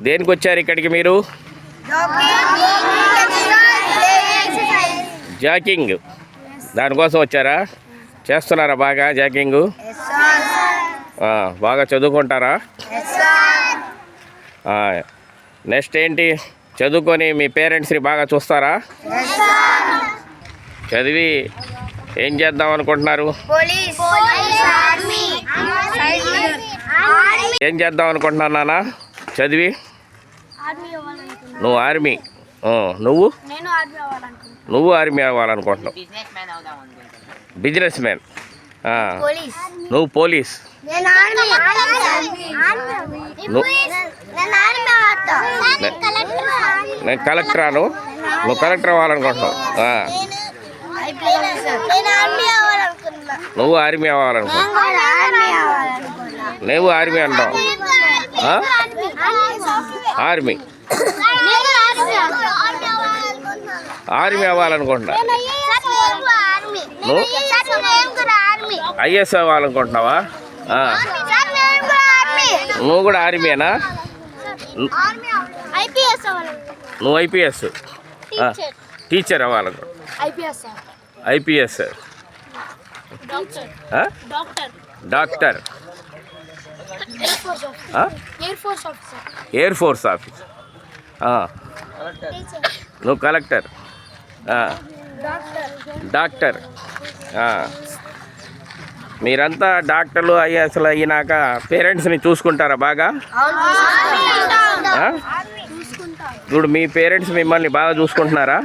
దేనికి వచ్చారు ఇక్కడికి మీరు? జాకింగ్ దానికోసం వచ్చారా? చేస్తున్నారా బాగా జాకింగ్? బాగా చదువుకుంటారా? నెక్స్ట్ ఏంటి? చదువుకొని మీ పేరెంట్స్ని బాగా చూస్తారా? చదివి ఏం చేద్దాం అనుకుంటున్నారు? ఏం చేద్దాం అనుకుంటున్నావు నాన్న చదివి? నువ్వు ఆర్మీ. నువ్వు ఆర్మీ అవ్వాలనుకుంటున్నావు. Business man. నువ్వు పోలీస్. నేను కలెక్టరాను. నువ్వు కలెక్టర్ అవ్వాలనుకుంటున్నావు. నువ్వు ఆర్మీ అవ్వాలనుకుంటున్నావు. నువ్వు ఆర్మీ అంటావు. ఆర్మీ అవ్వాలనుకుంటున్నా. నువ్వు ఐఎస్ అవ్వాలనుకుంటున్నావా? నువ్వు కూడా ఆర్మీనా? నువ్వు ఐపీఎస్. టీచర్ అవ్వాలనుకో. IPS. Doctor. Air force officer. నువ్వు కలెక్టర్. డాక్టర్. మీరంతా డాక్టర్లు ఐఏఎస్లు అయినాక పేరెంట్స్ని చూసుకుంటారా బాగా? ఇప్పుడు మీ పేరెంట్స్ మిమ్మల్ని బాగా చూసుకుంటున్నారా?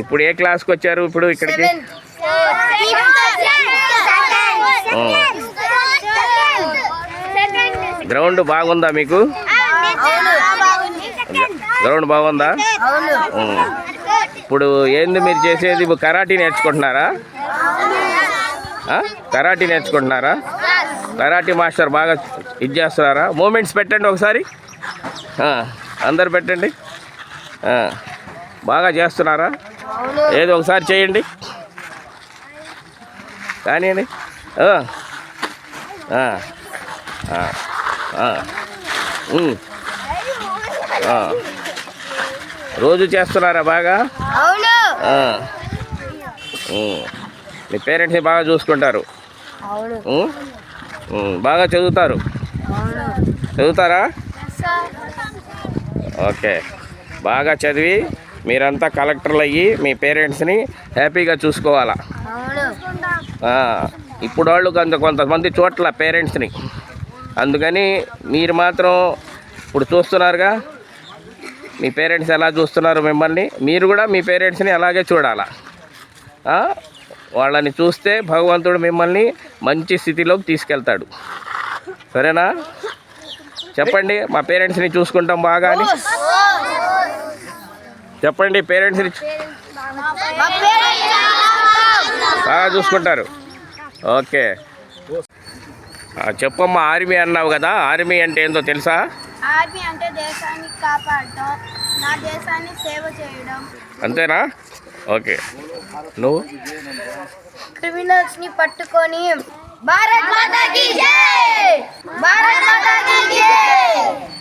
ఇప్పుడు ఏ క్లాస్కి వచ్చారు ఇప్పుడు ఇక్కడికి? గ్రౌండ్ బాగుందా మీకు? గ్రౌండ్ బాగుందా? ఇప్పుడు ఏంది మీరు చేసేది? కరాటీ నేర్చుకుంటున్నారా? కరాటీ నేర్చుకుంటున్నారా? కరాటీ మాస్టర్ బాగా ఇది చేస్తున్నారా? మూమెంట్స్ పెట్టండి ఒకసారి. అందరు పెట్టండి. బాగా చేస్తున్నారా? ఏదో ఒకసారి చేయండి కానివ్వండి. రోజు చేస్తున్నారా బాగా? మీ పేరెంట్స్ని బాగా చూసుకుంటారు. బాగా చదువుతారా? ఓకే. బాగా చదివి మీరంతా కలెక్టర్లు అయ్యి మీ పేరెంట్స్ని హ్యాపీగా చూసుకోవాలా. ఇప్పుడు వాళ్ళు కొంతమంది చోట్ల పేరెంట్స్ని, అందుకని మీరు మాత్రం ఇప్పుడు చూస్తున్నారుగా మీ పేరెంట్స్ ఎలా చూస్తున్నారు మిమ్మల్ని. మీరు కూడా మీ పేరెంట్స్ని అలాగే చూడాలా. వాళ్ళని చూస్తే భగవంతుడు మిమ్మల్ని మంచి స్థితిలోకి తీసుకెళ్తాడు. సరేనా? చెప్పండి, మా పేరెంట్స్ని చూసుకుంటాం బాగా అని చెప్పండి. పేరెంట్స్ని బాగా చూసుకుంటారు. ఓకే. చెప్పమ్మా, ఆర్మీ అన్నావు కదా, ఆర్మీ అంటే ఏందో తెలుసా? ఆర్మీ అంటే దేశాన్ని కాపాడటం, నా దేశాన్ని సేవ చేయడం. అంతేనా? ఓకే. నువ్వు? క్రిమినల్స్ని పట్టుకొని భారత్ మాతా కీ జై, భారత్ మాతా కీ జై.